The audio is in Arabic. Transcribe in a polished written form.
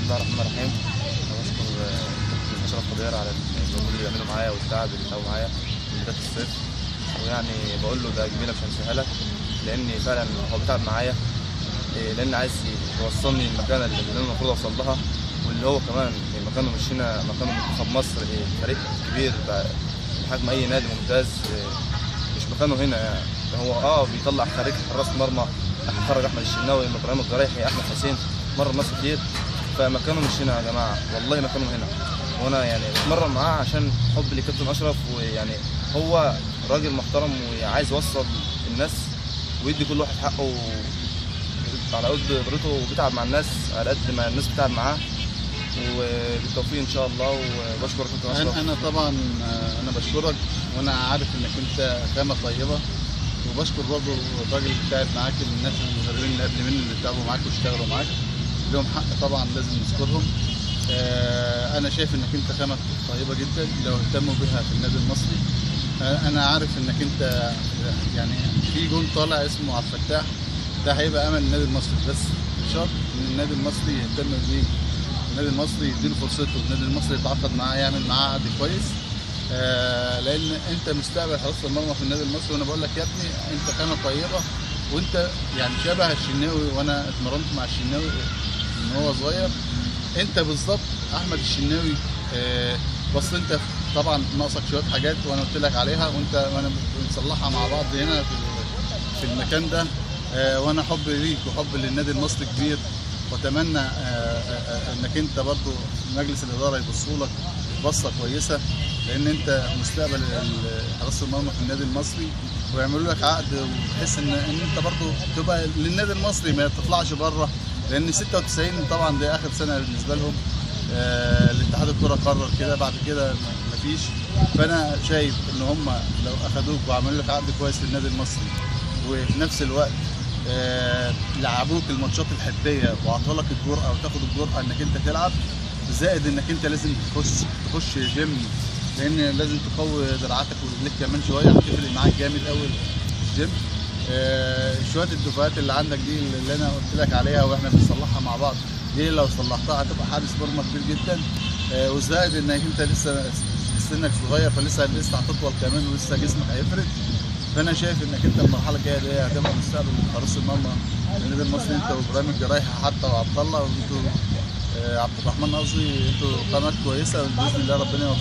الله الرحمن الرحيم. أنا بشكر كابتن أشرف قدير على المجهود اللي بيعمله معايا والتعب اللي تعبه معايا من بداية الصيف، ويعني بقول له ده جميلة مش هنساها لك، لأن فعلا هو بيتعب معايا، لأن عايز يوصلني المكان اللي أنا المفروض أوصل لها، واللي هو كمان مكانه مش هنا، مكانه منتخب مصر، فريق كبير بحجم أي نادي ممتاز، مش مكانه هنا. يعني هو بيطلع خارج حراس مرمى، خرج احمد الشناوي، ابراهيم الجرايحي، احمد حسين، مر ناس كتير، فمكانه مش هنا يا جماعه، والله مكانه هنا. وانا يعني بتمرن معاه عشان حب لكابتن اشرف، ويعني هو راجل محترم وعايز يوصل الناس ويدي كل واحد حقه على قد قدرته، وبيتعب مع الناس على قد ما الناس بتتعب معاه، وبالتوفيق ان شاء الله. وبشكر كابتن اشرف. انا طبعا انا بشكرك، وانا عارف انك انت خامه طيبه، وبشكر برضه الراجل اللي تعب معاك، الناس المدربين اللي قبل مني اللي تعبوا معاك واشتغلوا معاك لهم حق طبعا لازم نذكرهم. انا شايف انك انت خامه طيبه جدا لو اهتموا بها في النادي المصري. انا عارف انك انت يعني في جون طالع اسمه عبد الفتاح، ده هيبقى امل النادي المصري، بس شرط ان النادي المصري يهتم بيه، النادي المصري يديله فرصته، النادي المصري يتعاقد معاه، يعمل معاه عقد كويس، لان انت مستقبل حراسه المرمى في النادي المصري. وانا بقول لك يا ابني انت خامه طيبه، وانت يعني شبه الشناوي، وانا اتمرنت مع الشناوي من هو صغير، انت بالظبط احمد الشناوي. بس انت طبعا ناقصك شويه حاجات وانا قلت لك عليها، وانا بنصلحها مع بعض هنا في المكان ده. وانا حب ليك وحب للنادي المصري كبير، واتمنى انك انت برضو مجلس الاداره يبصوا لك بصه كويسه، لان انت مستقبل حراسه المرمى في النادي المصري، ويعملوا لك عقد، وبحيث ان انت برضو تبقى للنادي المصري ما تطلعش بره، لان 96 طبعا دي اخر سنه بالنسبه لهم. الاتحاد الكره قرر كده، بعد كده مفيش. فانا شايف ان هم لو اخدوك وعملوا لك عقد كويس في النادي المصري، وفي نفس الوقت لعبوك الماتشات الحديه وعطوا لك الجرأه وتاخد الجرأه انك انت تلعب، زائد انك انت لازم تخش جيم، لان لازم تقوي دراعاتك ورجليك كمان شويه، هتفرق معاك جامد قوي الجيم. شويه الدفعات اللي عندك دي اللي انا قلت لك عليها واحنا بنصلحها مع بعض، دي لو صلحتها هتبقى حارس مرمى كبير جدا. وزائد انك انت لسه سنك صغير، فلسه هتطول كمان، ولسه جسمك هيفرد. فانا شايف انك انت المرحله الجايه دي هتبقى مستقبل حراس المرمى النادي المصري، انت وابراهيم الجرايحي حتى وعبد الله، وانتوا عبد الرحمن قصدي، انتوا قامات كويسه، باذن الله ربنا يوفقكم.